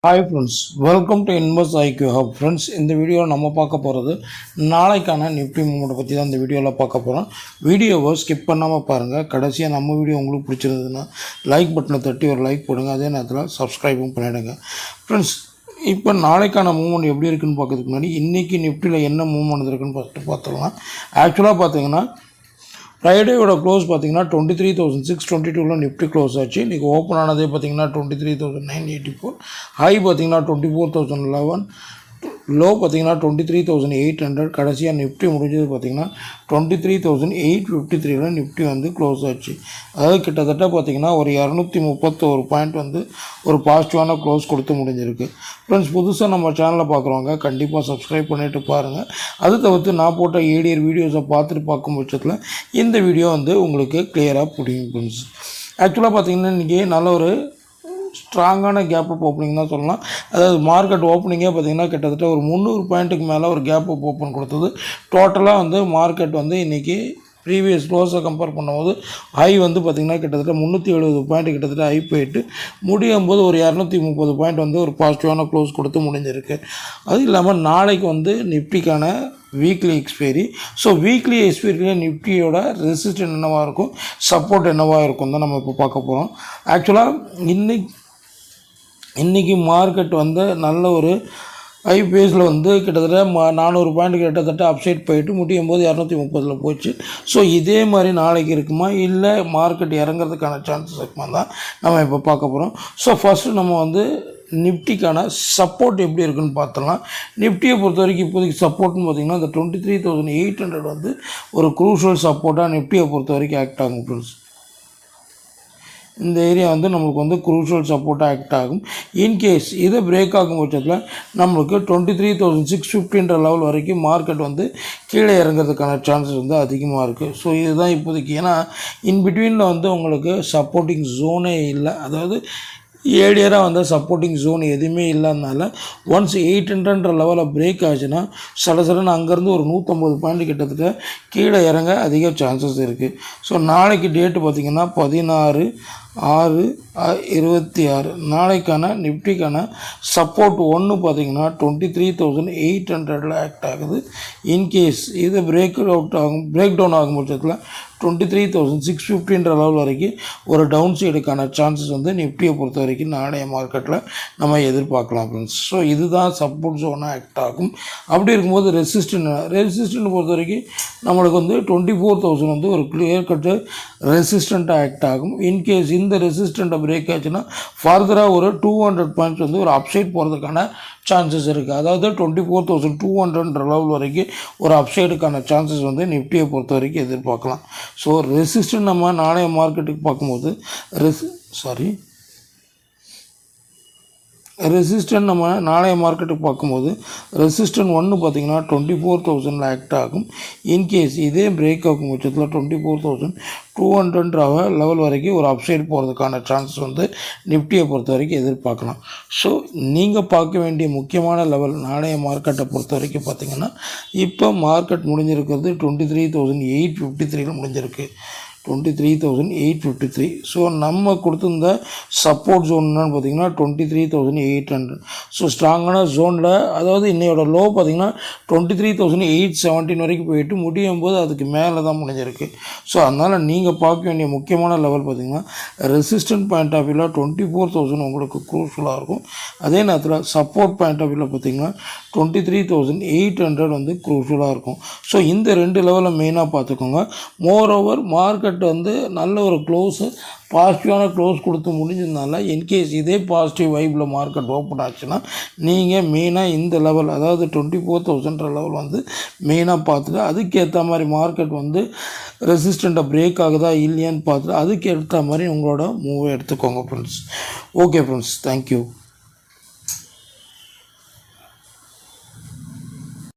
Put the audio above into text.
Hi friends, welcome to invest IQ hub. Friends, இந்த வீடியோவில் நம்ம பார்க்க போகிறது நாளைக்கான நிஃப்டி மூமெண்ட்டை பற்றி தான் இந்த வீடியோவில் பார்க்க போகிறோம். வீடியோவை ஸ்கிப் பண்ணாமல் பாருங்கள். கடைசியாக நம்ம வீடியோ உங்களுக்கு பிடிச்சிருந்ததுன்னா லைக் பட்டனை தட்டி ஒரு லைக் போடுங்க. அதே நேரத்தில் சப்ஸ்கிரைபும் பண்ணிவிடுங்க. ஃப்ரெண்ட்ஸ், இப்போ நாளைக்கான மூவ்மெண்ட் எப்படி இருக்குன்னு பார்க்கறதுக்கு முன்னாடி இன்றைக்கி நிஃப்டியில் என்ன மூவ்மெண்ட் இருக்குன்னு ஃபஸ்ட்டு பார்த்துக்கலாம். ஆக்சுவலாக பார்த்தீங்கன்னா ஃப்ரைடேயோட க்ளோஸ் பார்த்தீங்கன்னா 23,622 நிஃப்டி க்ளோஸ் ஆச்சு. இன்றைக்கி ஓப்பன் ஆனதே பார்த்தீங்கன்னா 23,984. ஹை பார்த்தீங்கன்னா 24,011. லோ பார்த்தீங்கன்னா 23,800. கடைசியாக நிஃப்டி முடிஞ்சது பார்த்தீங்கன்னா 23,853 நிஃப்டி க்ளோஸ் ஆச்சு. அதாவது கிட்டத்தட்ட பார்த்தீங்கன்னா ஒரு 231 பாயிண்ட் ஒரு பாசிட்டிவான க்ளோஸ் கொடுத்து முடிஞ்சிருக்கு. ஃப்ரெண்ட்ஸ், புதுசாக நம்ம சேனலில் பார்க்குறவங்க கண்டிப்பாக சப்ஸ்கிரைப் பண்ணிவிட்டு பாருங்கள். அது தவிர்த்து நான் போட்ட ஏடிஆர் வீடியோஸை பார்த்துட்டு பார்க்கும் பட்சத்தில் இந்த வீடியோ உங்களுக்கு கிளியராக புரியும். ஃப்ரெண்ட்ஸ், ஆக்சுவலாக பார்த்தீங்கன்னா இன்றைக்கி நல்ல ஒரு ஸ்ட்ராங்கான கேப் அப் ஓப்பனிங் தான் சொல்லலாம். அதாவது மார்க்கெட் ஓப்பனிங்கே பார்த்திங்கன்னா கிட்டத்தட்ட ஒரு 300 பாயிண்ட்டுக்கு மேலே ஒரு கேப் அப் ஓப்பன் கொடுத்தது. டோட்டலாக மார்க்கெட் இன்றைக்கி ப்ரீவியஸ் க்ளோஸை கம்பேர் பண்ணும்போது ஹை பார்த்திங்கன்னா கிட்டத்தட்ட 370 பாயிண்ட் கிட்டத்தட்ட ஹை போயிட்டு முடியும் போது ஒரு 230 பாயிண்ட் ஒரு பாசிட்டிவான க்ளோஸ் கொடுத்து முடிஞ்சிருக்கு. அது இல்லாமல் நாளைக்கு நிஃப்டிக்கான வீக்லி எக்ஸ்பைரி. ஸோ வீக்லி எக்ஸ்பைரியில் நிஃப்டியோட ரெசிஸ்டன்ட் என்னவாக இருக்கும், சப்போர்ட் என்னவாக இருக்கும் தான் நம்ம இப்போ பார்க்க போகிறோம். ஆக்சுவலாக இன்றைக்கி மார்க்கெட் நல்ல ஒரு ஹை பேஸில் கிட்டத்தட்ட 400 பாயிண்ட் கிட்டத்தட்ட அப்சைட் போயிட்டு முடியும் போது 230 போச்சு. ஸோ இதே மாதிரி நாளைக்கு இருக்குமா, இல்லை மார்க்கெட் இறங்கிறதுக்கான சான்சஸ் இருக்குமா தான் நம்ம இப்போ பார்க்க போகிறோம். ஸோ ஃபஸ்ட்டு நம்ம நிஃப்டிக்கான சப்போர்ட் எப்படி இருக்குன்னு பார்த்துலாம். நிஃப்டியை பொறுத்த வரைக்கும் இப்போதைக்கு சப்போர்ட்னு பார்த்திங்கன்னா இந்த 23,800 ஒரு க்ரூஷியல் சப்போர்ட்டாக நிஃப்டியை பொறுத்த வரைக்கும் ஆக்ட் ஆகும். ஃப்ரெண்ட்ஸ், இந்த ஏரியா நம்மளுக்கு க்ரூஷியல் சப்போர்ட்டாக ஆக்ட் ஆகும். இன்கேஸ் இதை பிரேக் ஆகும் பட்சத்தில் நம்மளுக்கு 23,650 லெவல் வரைக்கும் மார்க்கெட் கீழே இறங்கிறதுக்கான சான்சஸ் அதிகமாக இருக்குது. ஸோ இதுதான் இப்போதைக்கு. ஏன்னா இன்பிட்வீனில் உங்களுக்கு சப்போர்ட்டிங் ஜோனே இல்லை. அதாவது ஏடியராக சப்போர்ட்டிங் ஜோன் எதுவுமே இல்லாதனால ஒன்ஸ் 800 லெவலில் பிரேக் ஆச்சுன்னா சடசடன்னு அங்கேருந்து ஒரு 150 பாயிண்ட் கிட்டத்தட்ட கீழே இறங்க அதிக சான்சஸ் இருக்குது. ஸோ நாளைக்கு டேட்டு பார்த்திங்கன்னா 16/6/26. நாளைக்கான நிஃப்டிக்கான சப்போர்ட் பார்த்திங்கன்னா 23,800 ஆக்ட் ஆகுது. இன்கேஸ் இது பிரேக் டவுன் ஆகும் பட்சத்தில் 23,650 லெவல் வரைக்கும் ஒரு டவுன் சைடுக்கான சான்சஸ் நிஃப்டியை பொறுத்த வரைக்கும் நாளைய மார்க்கெட்டில் நம்ம எதிர்பார்க்கலாம். ஃப்ரெண்ட்ஸ், ஸோ இதுதான் சப்போர்ட் ஜோனாக ஆக்ட் ஆகும். அப்படி இருக்கும்போது ரெசிஸ்டன்ட் பொறுத்த வரைக்கும் நம்மளுக்கு 24,000 ஒரு கிளியர் கட்டு ரெசிஸ்டண்ட்டாக ஆக்ட் ஆகும். இன்கேஸ் இந்த ரெசிஸ்டண்ட்டை பிரேக் ஆச்சுன்னா ஃபர்தராக ஒரு 200 பாயிண்ட்ஸ் ஒரு அப்சைட் போகிறதுக்கான சான்சஸ் இருக்குது. அதாவது 24,200 லெவல் வரைக்கும் ஒரு அப்சைடுக்கான சான்சஸ் நிஃப்டியை பொறுத்த வரைக்கும் எதிர்பார்க்கலாம். ஸோ ரெசிஸ்டன்ட் நம்ம நாளைய மார்க்கெட்டுக்கு பார்க்கும்போது ரெசிஸ்டன்ட் நம்ம நாளைய மார்க்கெட்டுக்கு பார்க்கும்போது ரெசிஸ்டன்ட் பார்த்திங்கன்னா 24,000 ஆக்ட் ஆகும். இன்கேஸ் இதே பிரேக் ஆகும் பட்சத்தில் 24,200 லெவல் வரைக்கும் ஒரு அப்சைட் போகிறதுக்கான சான்சஸ் நிஃப்டியை பொறுத்த வரைக்கும் எதிர்பார்க்கலாம். ஸோ நீங்கள் பார்க்க வேண்டிய முக்கியமான லெவல் நாளைய மார்க்கெட்டை பொறுத்த வரைக்கும் பார்த்திங்கன்னா இப்போ மார்க்கெட் முடிஞ்சிருக்கிறது 23,853 முடிஞ்சிருக்கு. 23,853. ஸோ நம்ம கொடுத்துருந்த சப்போர்ட் ஜோன் என்னன்னு பார்த்திங்கன்னா 23,800. ஸோ ஸ்ட்ராங்கான ஜோனில், அதாவது இன்னையோட லோ பார்த்திங்கன்னா 23,817 வரைக்கும் போயிட்டு முடியும் போது அதுக்கு மேலே தான் முடிஞ்சிருக்கு. ஸோ அதனால் நீங்கள் பார்க்க வேண்டிய முக்கியமான லெவல் பார்த்திங்கன்னா ரெசிஸ்டன்ட் பாயிண்ட் ஆஃப் வியூவில் 24,000 உங்களுக்கு க்ரூஷியலாக இருக்கும். அதே நேரத்தில் சப்போர்ட் பாயிண்ட் ஆஃப் வியூவில் பார்த்திங்கன்னா 23,800 க்ரூஷியலாக இருக்கும். ஸோ இந்த 2 லெவலில் மெயினாக பார்த்துக்கோங்க. மோர் ஓவர் மார்க்கெட் நல்ல ஒரு பாசிட்டிவான க்ளோஸ் கொடுத்து முடிஞ்சதுனால இன்கேஸ் இதே பாசிட்டிவ் வைப்பில் மார்க்கெட் ஓப்பன் ஆச்சுன்னா நீங்கள் மெயினாக இந்த லெவல், அதாவது 24,000 லெவல் மெயினாக பார்த்துட்டு அதுக்கேற்ற மாதிரி மார்க்கெட் ரெசிஸ்டண்ட்டை பிரேக் ஆகுதா இல்லையான்னு பார்த்துட்டு அதுக்கேற்ற மாதிரி உங்களோட மூவை எடுத்துக்கோங்க. Friends, okay friends, thank you.